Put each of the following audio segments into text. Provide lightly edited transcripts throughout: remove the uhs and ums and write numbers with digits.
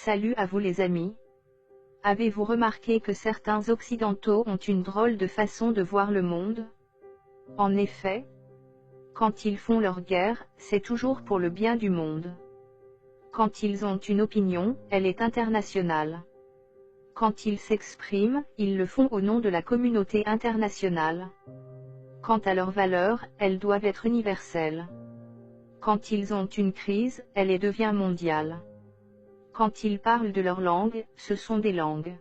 Salut à vous les amis. Avez-vous remarqué que certains occidentaux ont une drôle de façon de voir le monde? En effet, quand ils font leur guerre, c'est toujours pour le bien du monde. Quand ils ont une opinion, elle est internationale. Quand ils s'expriment, ils le font au nom de la communauté internationale. Quant à leurs valeurs, elles doivent être universelles. Quand ils ont une crise, elle devient mondiale. Quand ils parlent de leur langue, ce sont des langues.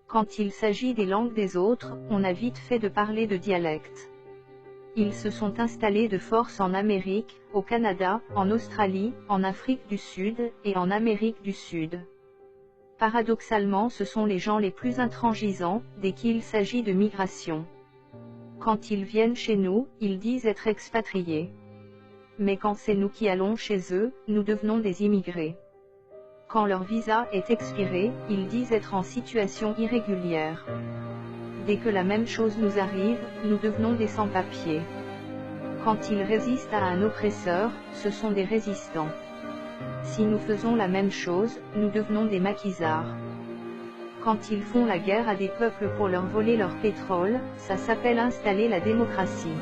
Quand il s'agit des langues des autres, on a vite fait de parler de dialecte. Ils se sont installés de force en Amérique, au Canada, en Australie, en Afrique du Sud, et en Amérique du Sud. Paradoxalement, ce sont les gens les plus intransigeants, dès qu'il s'agit de migration. Quand ils viennent chez nous, ils disent être expatriés. Mais quand c'est nous qui allons chez eux, nous devenons des immigrés. Quand leur visa est expiré, ils disent être en situation irrégulière. Dès que la même chose nous arrive, nous devenons des sans-papiers. Quand ils résistent à un oppresseur, ce sont des résistants. Si nous faisons la même chose, nous devenons des maquisards. Quand ils font la guerre à des peuples pour leur voler leur pétrole, ça s'appelle installer la démocratie.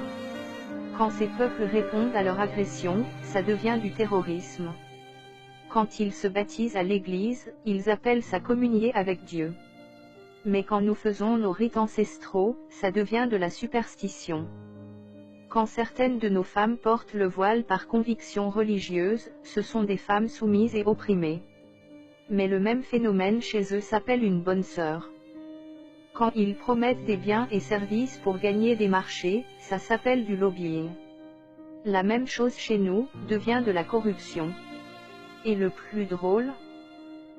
Quand ces peuples répondent à leur agression, ça devient du terrorisme. Quand ils se baptisent à l'église, ils appellent ça communier avec Dieu. Mais quand nous faisons nos rites ancestraux, ça devient de la superstition. Quand certaines de nos femmes portent le voile par conviction religieuse, ce sont des femmes soumises et opprimées. Mais le même phénomène chez eux s'appelle une bonne sœur. Quand ils promettent des biens et services pour gagner des marchés, ça s'appelle du lobbying. La même chose chez nous, devient de la corruption. Et le plus drôle,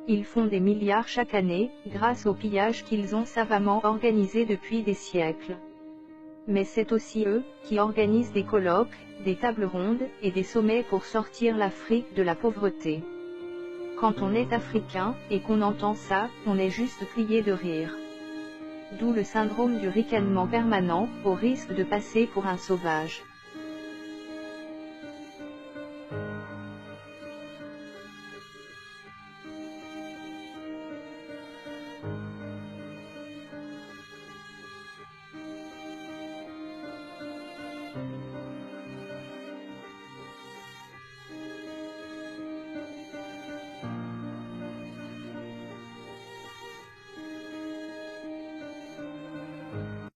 ils font des milliards chaque année, grâce au pillage qu'ils ont savamment organisé depuis des siècles. Mais c'est aussi eux, qui organisent des colloques, des tables rondes, et des sommets pour sortir l'Afrique de la pauvreté. Quand on est africain, et qu'on entend ça, on est juste plié de rire. D'où le syndrome du ricanement permanent, au risque de passer pour un sauvage.